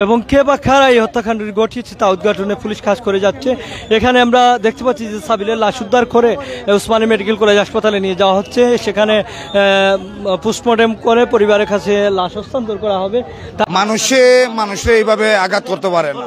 এবং কে বা কারা এই হত্যাকাণ্ডটি ঘটিয়েছে তা উদ্ঘাটনে পুলিশ কাজ করে যাচ্ছে। এখানে আমরা দেখতে পাচ্ছি যে সাবিলের লাশ উদ্ধার করে ওসমানী মেডিকেল কলেজ হাসপাতালে নিয়ে যাওয়া হচ্ছে। সেখানে পোস্টমর্টেম করে পরিবারের কাছে লাশ হস্তান্তর করা হবে। মানুষে এইভাবে আঘাত করতে পারে না।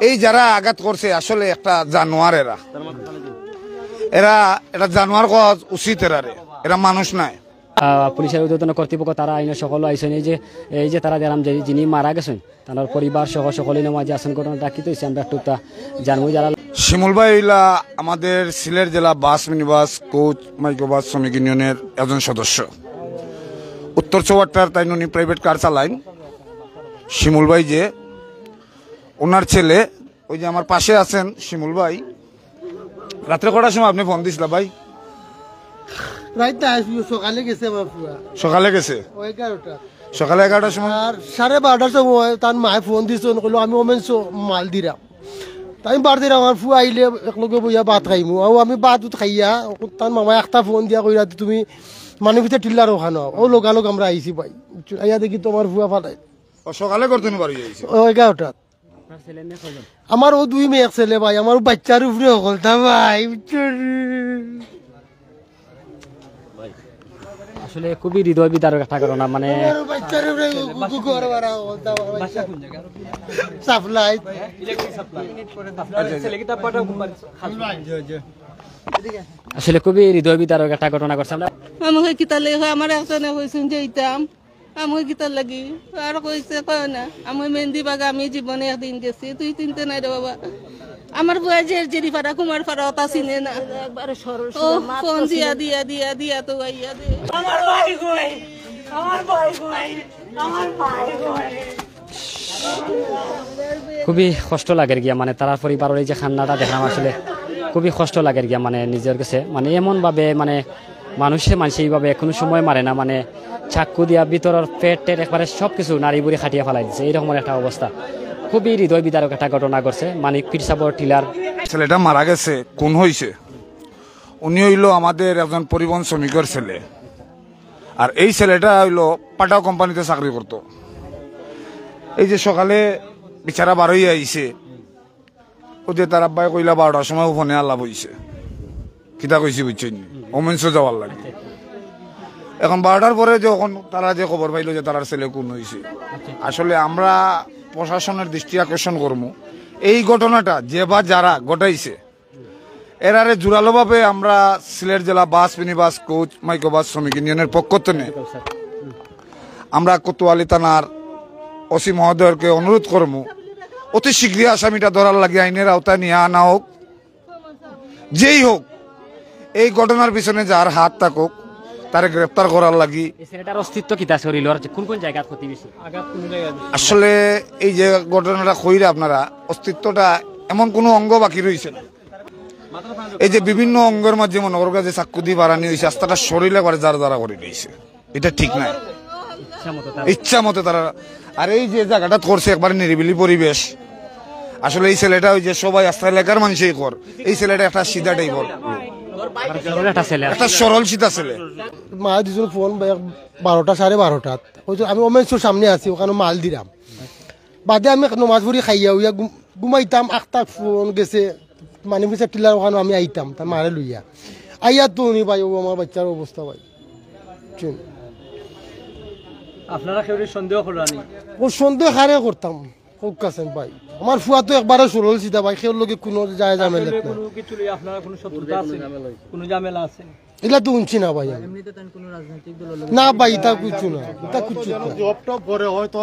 এই যারা আঘাত করছে আসলে একটা জানোয়ার, এরা এটা জানোয়ার করা উচিত, এরা মানুষ নাই। পুলিশের ঊর্ধ্বতন কর্তৃপক্ষ তারা আইনের সকল আইসেন এই যে তারা দেখলাম যে যিনি মারা গেছেন তার পরিবার সহ সকলের মাঝে আসন ঘটনাটা কি হয়েছে আমরা একটু জানবো। যারা শিমুল ভাই হইলা আমাদের সিলেট জেলা বাস মিনিবাস কোচ মাইক্রোবাস শ্রমিক ইউনিয়নের একজন সদস্য। উত্তর চৌবাট্টার তাই উনি প্রাইভেট কার চালাইন। শিমুল ভাই যে ওনার ছেলে ওই যে আমার পাশে আছেন শিমুল ভাই, রাত্রে কটার সময় আপনি ফোন দিছিলেন ভাই? সকালে গেছে, সকালে গেছে, সকালে 11টার সময়। আর 12:30টার সময় তার মায়ে ফোন দিছে, আমি ওমেন মাল দিলাম। তাই বার দিলাম আমার ফু আইলে একলগে বইয়া ভাত খাইমু। আর আমি ভাত খাইয়া তার মামায় একটা ফোন দিয়া কইরা তুমি মানুষ ভিতরে টিল্লার ওখানে ও লোকালোক আমরা আইছি ভাই। আইয়া দেখি তোমার ফুয়া ফাটাই সকালে করতে পারি 11টা। আমার ও 2 মেয়ে ছেলে ভাই, আমার বাচ্চার উপরে হলতা ভাই। আসলে খুবই হৃদয় বিদারক একটা ঘটনা। মানে আসলে খুবই হৃদয় বিদারক একটা ঘটনা করছে। আমাকে কিতা লাগে আমার একজনে কইছেন যে ইতাম আমাকে কিতার লাগি আর কইছে কয় না আমি মেহেন্দি বাগা আমি জীবনে একদিন গেছি, তুই চিনতে নাই রে বাবা। আমার বয়স জেরি ফাড়া কুমার ফাড়া অতা চিনে না, ও ফোন দিয়া দিয়া দিয়া দিয়া তো আইয়া দে আমার ভাই কই, আমার ভাই কই, আমার ভাই কই। খুবই কষ্ট লাগে গিয়া, মানে তার পরিবারের এই যে খান্নাটা দেখলাম আসলে খুবই কষ্ট লাগে গিয়া। মানে নিজের কাছে মানে এমন ভাবে মানে মানুষে এইভাবে কোনো সময় মারে না, মানে চাকু দিয়া ভিতরের পেটের একবারে সবকিছু নারী বুড়ি খাটিয়া ফেলাই দিচ্ছে, এইরকম একটা অবস্থা। খুবই হৃদয় বিদারক একটা ঘটনা করছে। মানিক পিরসাবর টিলার ছেলেটা মারা গেছে, কোন হয়েছে, উনি হইল আমাদের একজন পরিবহন শ্রমিকের ছেলে। আর এই ছেলেটা হইল পাটাও কোম্পানিতে চাকরি করত। এই যে সকালে বিচারা বার হইয়া আইছে, ওদের তার আব্বাই কইলা 12টার সময় ফোনে আল্লাহ বইছে কিতা কইছি বুঝছেন, ওমেন্স যাওয়ার লাগে। এখন 12টার পরে যখন তারা যে খবর পাইল যে তার ছেলে কোন হয়েছে, আসলে আমরা প্রশাসনের দৃষ্টি আকর্ষণ করবো এই ঘটনাটা যে বা যারা ঘটাইছে এরারে জোরালোভাবে আমরা সিলেট জেলা বাস মিনিবাস কোচ মাইক্রোবাস শ্রমিক ইউনিয়নের পক্ষ থেকে আমরা কোতোয়ালি থানার ওসি মহোদয়কে অনুরোধ করবো অতি শীঘ্রই আসামিটা ধরার লাগে আইনের আওতায় নিয়ে আনা হোক। যেই হোক এই ঘটনার পিছনে যার হাত থাকুক তারে গ্রেপ্তার করার লাগি। অস্তিত্ব কিতা শরীর কোন কোন জায়গা ক্ষতি বেশি? আসলে এই যে ঘটনাটা কইরা আপনারা অস্তিত্বটা এমন কোনো অঙ্গ বাকি রয়েছে না। এই যে বিভিন্ন অঙ্গের মাঝে মনে করো যে চাকু দিয়ে বাড়ানি হয়েছে, আস্তাটা শরীরে করে যারা যারা করে নিয়েছে, এটা ঠিক নাই। ইচ্ছা মতো তারা, আর এই যে জায়গাটা করছে একবার নিরিবিলি পরিবেশ। আসলে এই ছেলেটা ওই যে সবাই আস্থা এলাকার মানুষই কর, এই ছেলেটা একটা সিধা টাইপর, একটা সরল সিধা ছেলে। মা দিছিল ফোন 12টা 12:30 আমি ওমেন্সর সামনে আছি, ওখানে মাল দিলাম। বাদে আমি নমাজ পড়ি খাইয়া উইয়া ঘুমাইতাম। একটা ফোন গেছে মানে পিছা টিলার ওখানে আমি আইতাম তার মারে লইয়া আইয়া তো উনি ভাই আমার বাচ্চার অবস্থা ভাই। আপনারা কেউ সন্দেহ করেন? ও সন্দেহ হারে করতাম কাছেন ভাই। আমার ফুয়া তো একবারে সরল সিধা ভাই, কেউ লোকে কোনো যায় ঝামেলা এগুলা তো উনছি না ভাই। না ভাই এটা কিছু না, এটা কিছু জব টপ করে হয়তো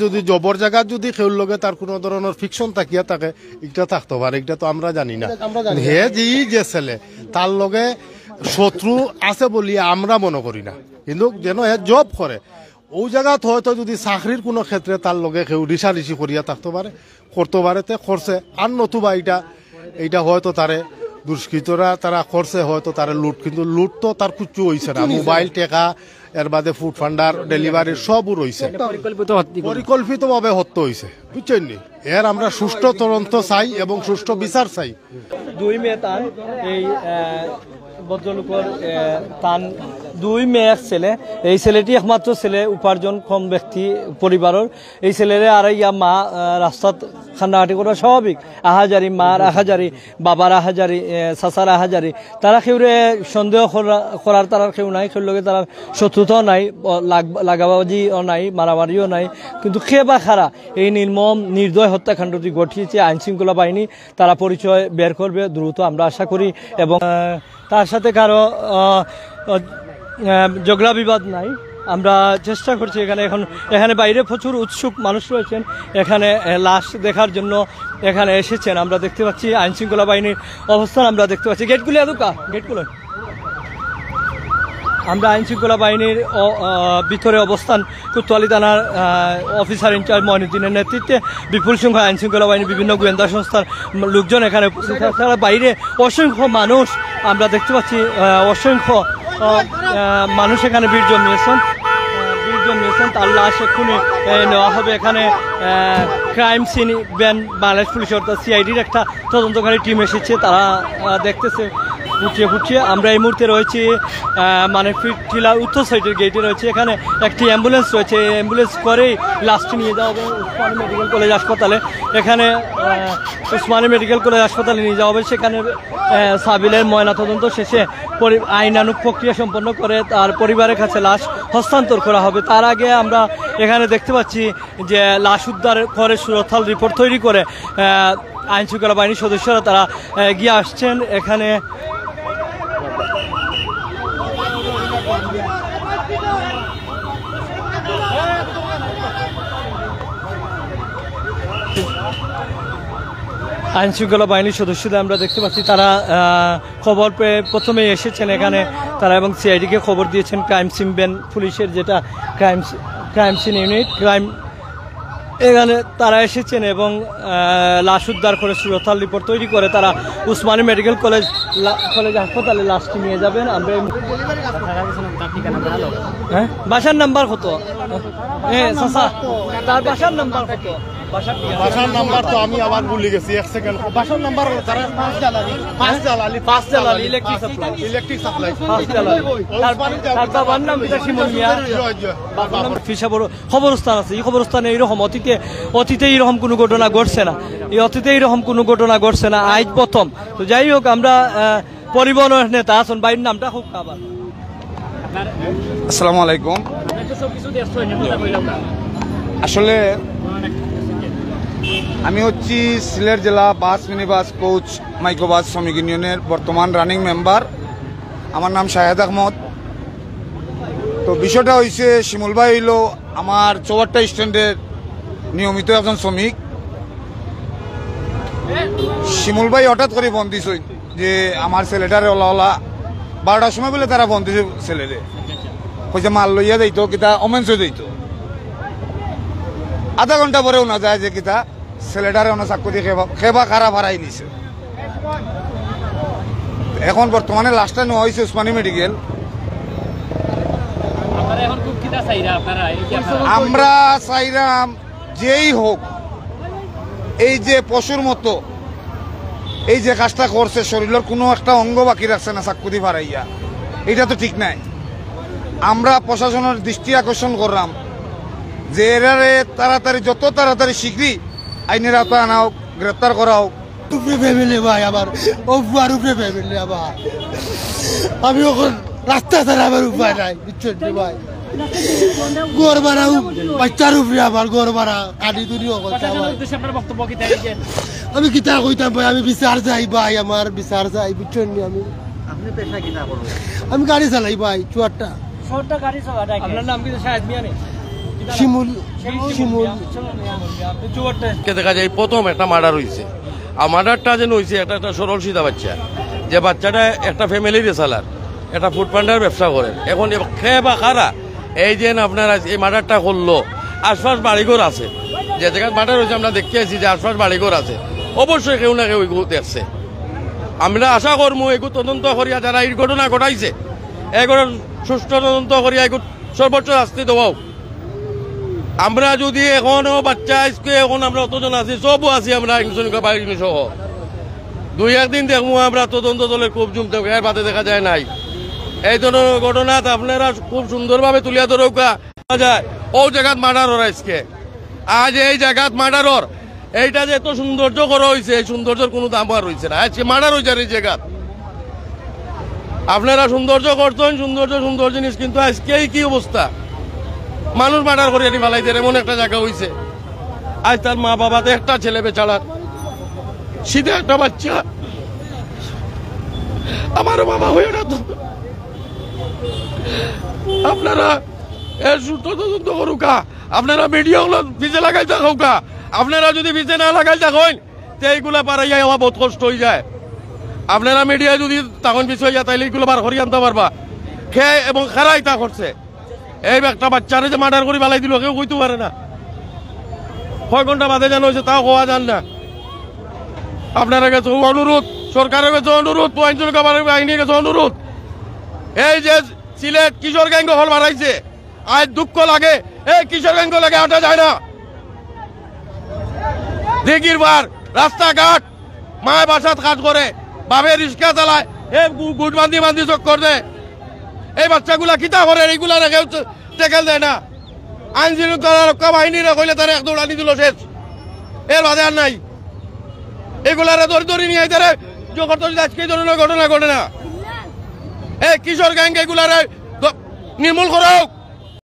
যদি জবর জায়গা যদি কেউর লগে তার কোনো ধরনের ফিকশন থাকিয়া থাকে এটা থাকতে পারে, এটা তো আমরা জানি না। হে যে ছেলে তার লগে শত্রু আছে বলি আমরা মনে করি না, কিন্তু যেন হে জব করে ওই জায়গাত হয়তো যদি চাকরির কোনো ক্ষেত্রে তার লগে কেউ রিসারিসি করিয়া থাকতে পারে, করতে পারে তে করছে। আর নতুবা এইটা হয়তো তারে দুষ্কৃতরা তারা করছে হয়তো তারা লুট, কিন্তু লুট তো তার কুচু হয়েছে না। মোবাইল টেকা এর বাদে ফুড ফান্ডার ডেলিভারি সবও রয়েছে, পরিকল্পিত ভাবে হত্যা হয়েছে বুঝছেন নি। এর আমরা সুষ্ঠু তদন্ত চাই এবং সুষ্ঠু বিচার চাই। 2 মেয়ে তার এই ভদ্রলোকের তান 2 মেয়ে 1 ছেলে। এই ছেলেটি একমাত্র ছেলে, উপার্জন কম ব্যক্তি পরিবারের। এই ছেলেরে আর ইয়া মা রাস্তাত খান্নাহাটি করা স্বাভাবিক। আহাজারি মার আহাজারি, বাবার আহাজারি, চাচার আহাজারি, তারা কেউরে সন্দেহ করার তারা কেউ নাই, কেউ লোকে তারা শত্রুতাও নাই, লাগাবাজিও নাই, মারামারিও নাই। কিন্তু খে বা খারা এই নির্মম নির্দয় হত্যাকাণ্ডটি ঘটিয়েছে আইন শৃঙ্খলা বাহিনী, তারা পরিচয় বের করবে দ্রুত আমরা আশা করি। এবং তার সাথে কারো ঝগড়া বিবাদ নাই। আমরা চেষ্টা করছি এখানে বাইরে প্রচুর উৎসুক মানুষ রয়েছেন, এখানে লাশ দেখার জন্য এখানে এসেছেন। আমরা দেখতে পাচ্ছি আইন শৃঙ্খলা বাহিনীর অবস্থান, আমরা দেখতে পাচ্ছি গেটগুলি গেটগুলো আমরা আইন শৃঙ্খলা বাহিনীর ভিতরে অবস্থান কোতোয়ালি থানার অফিসার ইনচার্জ মঈনুদ্দিনের নেতৃত্বে বিপুল সংখ্যক আইন শৃঙ্খলা বাহিনী, বিভিন্ন গোয়েন্দা সংস্থার লোকজন এখানে, বাইরে অসংখ্য মানুষ আমরা দেখতে পাচ্ছি, অসংখ্য মানুষ এখানে ভিড় জমিয়েছেন। তার লাশ এক্ষুনি নেওয়া হবে। এখানে ক্রাইম সিন ব্যান বাংলাদেশ পুলিশ অর্থাৎ সিআইডির একটা তদন্তকারী টিম এসেছে, তারা দেখতেছে ফুটিয়ে। আমরা এই মুহূর্তে রয়েছি মানে টিলার উত্তর সাইডের গেটে রয়েছে। এখানে একটি অ্যাম্বুলেন্স রয়েছে, অ্যাম্বুলেন্স করেই লাশটি নিয়ে যাওয়া হবে উসমানী মেডিকেল কলেজ হাসপাতালে। এখানে উসমানী মেডিকেল কলেজ হাসপাতালে নিয়ে যাওয়া হবে। সেখানে সাবিলের ময়নাতদন্ত শেষে আইনানুগ প্রক্রিয়া সম্পন্ন করে তার পরিবারের কাছে লাশ হস্তান্তর করা হবে। তার আগে আমরা এখানে দেখতে পাচ্ছি যে লাশ উদ্ধার করে সুরতহাল রিপোর্ট তৈরি করে আইন শৃঙ্খলা বাহিনীর সদস্যরা তারা এগিয়ে আসছেন। এখানে আইন শৃঙ্খলা বাহিনীর সদস্যদের আমরা দেখতে পাচ্ছি, তারা খবর পেয়ে প্রথমেই এসেছেন এখানে তারা, এবং সিআইডিকে খবর দিয়েছেন। ক্রাইম সিন ব্যান পুলিশের যেটা ক্রাইম সিন ইউনিট, এখানে তারা এসেছেন এবং লাশ উদ্ধার করে সুরতহাল রিপোর্ট তৈরি করে তারা উসমানী মেডিকেল কলেজ হাসপাতালে লাশটি নিয়ে যাবেন। আমরা বাসার নাম্বার কত? তার বাসার নাম্বার কত? বাসার নাম্বার তো আমি আবার ভুলে গেছি, 1 সেকেন্ড। বাসার নাম্বার পাঁচ জালালি ইলেকট্রিক সাপ্লাই। খবরস্থান আছে, এই খবরস্থানে এইরকম অতীতে এইরকম কোনো ঘটনা ঘটছে না, আজ প্রথম। তো যাই হোক, আমরা পরিবহনের নেতা আসুন, বাইরের নামটা খুব খাবার। আসসালামু আলাইকুম। আসলে আমি হচ্ছি সিলেট জেলা বাস মিনিবাস কোচ মাইক্রোবাস শ্রমিক ইউনিয়নের বর্তমান রানিং মেম্বার। আমার নাম শাহেদ আহমদ। তো বিষয়টা হয়েছে, শিমুল ভাই হইল আমার 64টা স্ট্যান্ডের নিয়মিত একজন শ্রমিক। শিমুল ভাই হঠাৎ করে বন্দি হইল যে আমার ছেলেটারে ওলা 12টার সময় বলে তারা বন্দি ছেলেরে কইছে মাল লইয়া যাইত, কিতা অমেন্স যাইত। আধা ঘন্টা পরেও না যায় যে কিতা ছেলেটারে অনেক চাকু দিয়ে খেবা খারাপ হারাই নিছে। এখন বর্তমানে লাস্টটা নেওয়া হয়েছে উসমানী মেডিকেল। আমরা চাইরাম যেই হোক, এই যে পশুর মতো এই যে কাজটা করছে, শরীরের কোনো একটা অঙ্গ বাকি রাখছে না চাকু দিয়ে হারাইয়া, এটা তো ঠিক নাই। আমরা প্রশাসনের দৃষ্টি আকর্ষণ করলাম যে এরারে তাড়াতাড়ি, যত তাড়াতাড়ি শীঘ্রই আইনের আওতায় আনা হোক, গ্রেপ্তার করা হোক। উপরে ফ্যামিলি ভাই আমার, উপরে ফ্যামিলি আমার, আমি ওখানে রাস্তা ছাড়া আমার উপায় নাই, বুঝছেন ভাই। গড় ভাড়া বাচ্চার উপরে আমার গড় ভাড়া কাটি তুলি। আমি কিতা কইতাম ভাই, আমি বিচার যাই ভাই, আমার বিচার যাই, বুঝছেন। আমি গাড়ি চালাই ভাই, চুয়ারটা গাড়ি চালাই। আপনার নাম কি? শাহেদ মিয়া নেই? শিমুল। দেখা যায় প্রথম একটা মার্ডার হয়েছে, আর মার্ডারটা যেন হয়েছে একটা সরল সিধা বাচ্চা, যে বাচ্চাটা একটা ফ্যামিলির চালার, একটা ফুড পান্ডার ব্যবসা করেন। এখন খেয়ে বা খারা এই যে আপনারা এই মার্ডারটা করলো, আশপাশ বাড়িঘর আছে, যে জায়গায় মার্ডার হয়েছে আমরা দেখতে আছি যে আশপাশ বাড়িঘর আছে, অবশ্যই কেউ না কেউ এগুলো দেখছে। আমরা আশা করবো এগুলো তদন্ত করিয়া যারা এই ঘটনা ঘটাইছে, এগুলো সুষ্ঠু তদন্ত করিয়া এগুলো সর্বোচ্চ শাস্তি দেওয়াও। আমরা যদি এখনো বাচ্চা আজকে এখন আমরা অতজন আছি, সবও আছি আমরা বাহিনী সহ, 2-1 দিন দেখবো আমরা তদন্ত দলের খুব জমতে, এর বাদে দেখা যায় নাই। এই ধরনের ঘটনা আপনারা খুব সুন্দরভাবে তুলিয়া ধরৌকা যায়। ও জায়গাত মার্ডার ওর আজকে, আজ এই জায়গাত মার্ডার ওর, এইটা যে এত সৌন্দর্য করা হয়েছে, এই সৌন্দর্যের কোনো দাম আর রয়েছে না। আজকে মার্ডার হয়েছে এই জায়গাত। আপনারা সৌন্দর্য করতেন, সুন্দর জিনিস, কিন্তু আজকে কি অবস্থা, মানুষ মার্ডার করে ফেলাইতে এমন একটা জায়গা হয়েছে। আজ তার মা বাবাতে একটা ছেলে বেচারা, শীতে একটা বাচ্চা, আমারও বাবা হয়ে না তো। আপনারা এর সুস্থ তদন্ত করুকা, আপনারা মিডিয়া গুলো ভিজে লাগাই থাকুকা। আপনারা যদি ভিজে না লাগাই থাকেন তো এইগুলা পারাইয়া হওয়া বহুত কষ্ট হয়ে যায়। আপনারা মিডিয়া যদি তখন পিছু হইয়া তাইলে এইগুলো বার করিয়ে আনতে পারবা। খেয়ে এবং খারাই তা করছে, এই একটা বাচ্চারে যে মার্ডার করে বালাই দিল কেউ কইতে পারে না। কয় ঘন্টা বাদে জানো হয়েছে তাও কোয়া যান না। আপনারা কাছে অনুরোধ, সরকারের কাছে অনুরোধ, বাহিনীর কাছে অনুরোধ, এই যে সিলেট কিশোর গ্যাং হল বাড়াইছে, আজ দুঃখ লাগে, এই কিশোর গ্যাং লাগে আটা যায় না। দিঘির বার রাস্তাঘাট মায় বাসাত কাজ করে, বাবে রিক্সা চালায়, এ গুট বান্ধি চক্কর দেয়। এই বাচ্চাগুলা কিতা করে, এইগুলা কেউ টেকেল দেয় না। আইন শৃঙ্খলা রক্ষা বাহিনীরা কইলে তারা এক দৌড়ানি দিল শেষ, এর বাদে আর নাই। এগুলারে ধরে নিয়ে তারা আজকে ধরনের ঘটনা ঘটে না। এই কিশোর গ্যাং এগুলারে নির্মূল করা হোক।